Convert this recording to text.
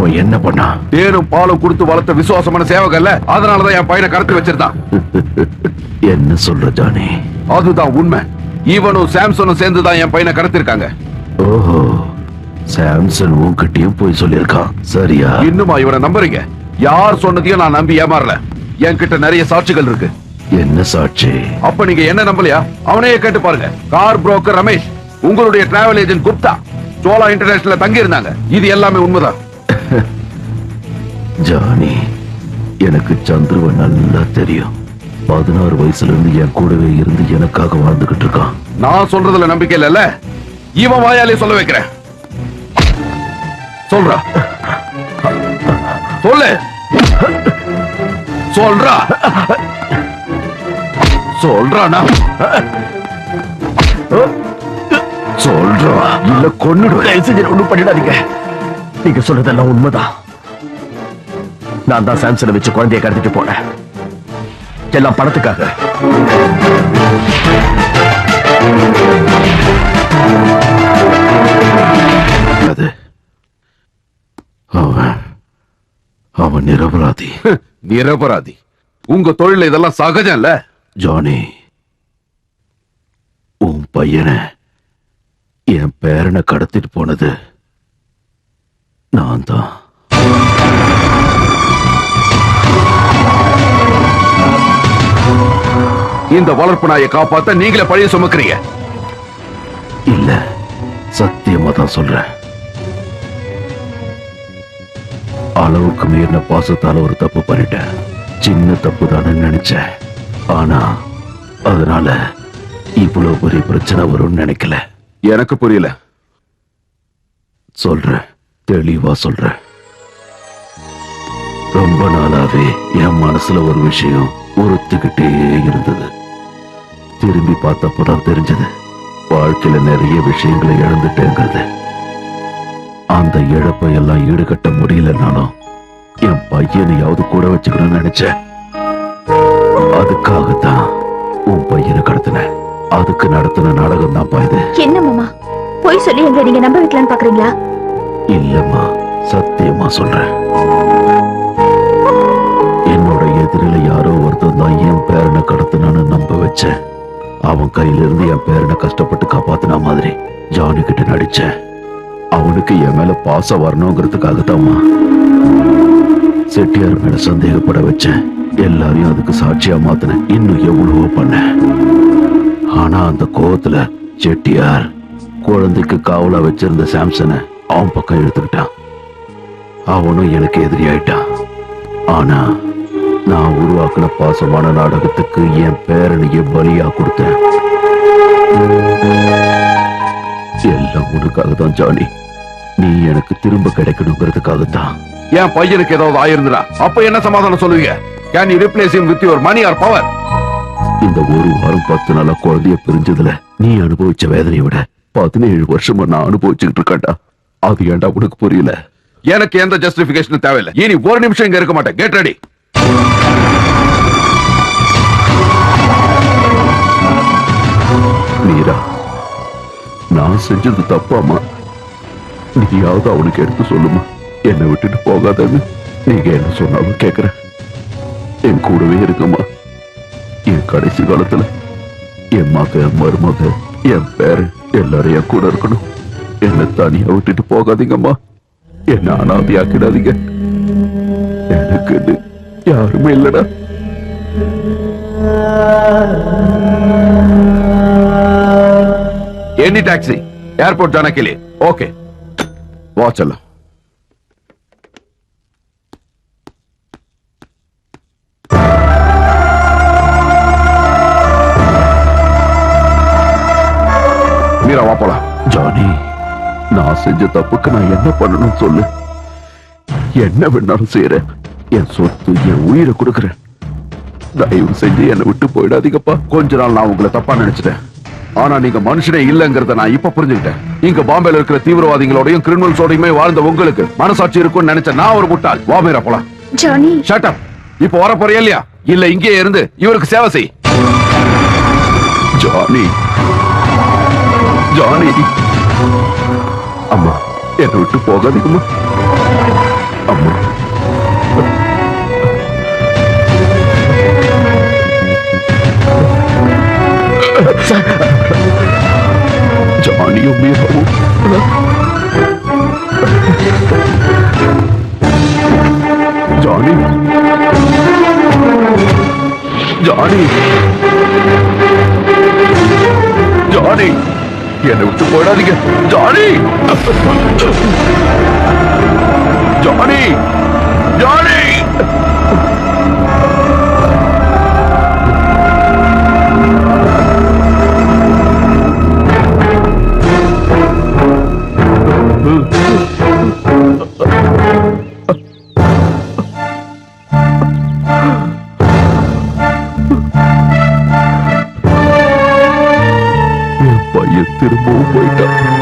அவன் என்ன பண்ணா? தேனும் பாலும் கொடுத்து வளர்த்த விசுவாசமான சேவகல்ல, அதனாலதான் என் பையனை கடத்தி வச்சிருந்தான். என்ன சொல்ற ஜானி? அதுதான் உண்மை. இவனும் சாம்சனும் சேர்ந்துதான் என் பையனை கடத்திருக்காங்க. ஓஹோ, சாம்சன் உன்கிட்டயும் போய் சொல்லியிருக்கான், சரியா? இன்னுமா இவனை நம்புறீங்க? யார் சொன்னதையும் நான் நம்பி ஏமாறல. என்கிட்ட நிறைய சாட்சிகள் இருக்கு. என்ன சாட்சி? அப்ப நீங்க என்ன நம்பலையா? அவனையே கேட்டு பாருங்க. கார் புரோக்கர் ரமேஷ், உங்களுடைய டிராவல் ஏஜென்ட் குப்தா சோலா இன்டர்நேஷனல்ல தங்கி இருந்தாங்க. இது எல்லாமே உண்மைதான். ஜானி, எனக்கு சந்துருவ நல்லா தெரியும். 16 வயசுல இருந்து என் கூடவே இருந்து எனக்காக வாழ்ந்துகிட்டு இருக்கான். நான் சொல்றதுல நம்பிக்கை இல்ல, இவன் வாயாலே சொல்ல வைக்கிறேன். சொல்றா, சொல்லு, சொல்றா, சொல்றானா? சொல்றா இல்ல கொன்னுடுவேன். ஒண்ணும் பண்ணிடாதீங்க. நீங்க சொல்றதெல்லாம் உண்மைதான். நான் தான் சாம்சனை வச்சு குழந்தைய கடத்திட்டு போனேன். எல்லாம் பணத்துக்காக. அவன் நிரபராதி. நிரபராதி? உங்க தொழில இதெல்லாம் சகஜம் இல்ல ஜானி. உன் பையனை, என் பேரனை கடத்திட்டு போனது நான் தான். இந்த வளர்ப்பு நாயை காப்பாத்த நீங்களே பழைய சுமக்கிறீங்க. இல்ல, சத்தியமா தான் சொல்றேன். அளவுக்கு மீறின பாசத்தால ஒரு தப்பு பண்ணிட்டேன். சின்ன தப்பு தானே நினைச்சேன். ஆனா அதனால இவ்வளவு பெரிய பிரச்சனை வரும்னு நினைக்கல. எனக்கு புரியல. சொல்றேன், தெளிவா சொல்றேன். ரொம்ப நாளாவே என் மனசுல ஒரு விஷயம் உறுத்துக்கிட்டே இருந்தது. திரும்பி பார்த்தப்பதான் தெரிஞ்சது, வாழ்க்கையில நிறைய விஷயங்களை இழந்துட்டேங்கிறது. அந்த இழப்பை எல்லாம் ஈடுகட்ட முடியலனாலும் என் பையனையாவது கூட வச்சுக்கணும்னு நினைச்சேன். அதுக்காகத்தான் உன் பையனை கடத்தினேன். அதுக்கு நடத்தின நாடகம் தான் பாயுது. என்ன மாமா, போய் சொல்லி எங்க நீங்க நம்ப வைக்கலான்னு பாக்குறீங்களா? இல்லம்மா, சத்தியமா சொல்றேன். என்னோட எதிரில யாரோ ஒருத்தன் தான் என் பேரனை கடத்தினான்னு நம்ப வச்சேன். அவன் கையில இருந்து என் பேரனை கஷ்டப்பட்டு காப்பாத்தின மாதிரி ஜானி கிட்ட நடிச்சேன். அவனுக்கு என் மேல பாசம் வரணுங்கிறதுக்காகத்தாம்மா. செட்டியார் மேல சந்தேகப்பட வச்சேன். எல்லாரையும் அதுக்கு சாட்சியா மாத்தினேன். இன்னும் எவ்வளவோ பண்ணேன். ஆனா அந்த கோவத்துல செட்டியார் குழந்தைக்கு காவலா வச்சிருந்த சாம்சனை அவன் பக்கம் எடுத்துக்கிட்டான். அவனும் எனக்கு எதிரி ஆயிட்டான். ஆனா நான் உருவாக்கின பாசமான நாடகத்துக்கு என் பேரனையே பலியா கொடுத்தேன். எல்லாம் உனக்காக தான் ஜானி. நீ எனக்கு திரும்ப கிடைக்கணுங்கிறதுக்காகத்தான். என் பையனுக்கு ஏதாவது ஆயிருந்தா அப்ப என்ன சமாதானம் சொல்லுவீங்க? Can you replace him with your money or power? இந்த ஒரு வாரம் 10 நாளா குழந்தைய பிரிஞ்சதுல நீ அனுபவிச்ச வேதனையை விட 17 வருஷமா நான் அனுபவிச்சுட்டு இருக்கேன்டா. அது ஏன்டா உனக்கு புரியல? எனக்கு எந்த ஜஸ்டிபிகேஷன் தேவையில்லை. இனி ஒரு நிமிஷம் இங்க இருக்க மாட்டேன். Get ready. மீரா, நான் செஞ்சது தப்பாமா? நீயாவது அவனுக்கு எடுத்து சொல்லுமா, என்னை விட்டுட்டு போகாதன்னு. நீங்க என்ன சொன்னாலும் கேக்குறேன். என் கூடவே இருக்குமா. என் கடைசி காலத்துல என் மக, மருமக, என் பேரு எல்லாரும் என் கூட இருக்கணும். என்ன தனியா விட்டுட்டு போகாதீங்கம்மா. என்ன அனாதையாக்கிடாதீங்க. எனக்கு யாருமே இல்லடா. एनी टैक्सी एयरपोर्ट जाने के लिए ओके वहां चलो மீரா வா போலாம். ஜானி, நான் செஞ்ச தப்புக்கு நான் என்ன பண்ணணும் சொல்லு. என்ன வேணாலும் செய்யறேன். என் சொத்து, என் உயிரை கொடுக்கறேன். தயவு செஞ்சு என்னை விட்டு போயிடாதீங்கப்பா. கொஞ்ச நாள் நான் உங்களை தப்பா நினைச்சிட்டேன். ஆனா நீங்க மனுஷனே இல்லங்கிறத நான் இப்ப புரிஞ்சுக்கிட்டேன். இங்க பாம்பேல இருக்கிற தீவிரவாதிகளோடையும் கிரிமினல்ஸோடையுமே வாழ்ந்த உங்களுக்கு மனசாட்சி இருக்கும்னு நினைச்ச நான் ஒரு முட்டாள். வா மீரா போலாம். Johnny, shut up. இப்போ வர போறியா இல்லையா? இல்ல இங்கே இருந்து இவருக்கு சேவை செய். ஜானி, ஜானி, அம்மா என்னை விட்டு போகாதீங்கம்மா. ஜானி ஜானி என்னை விட்டு போயிடாதீங்க ஜானி ஜானி ஜானி என் பையன் திரும்பவும் போயிட்டான்.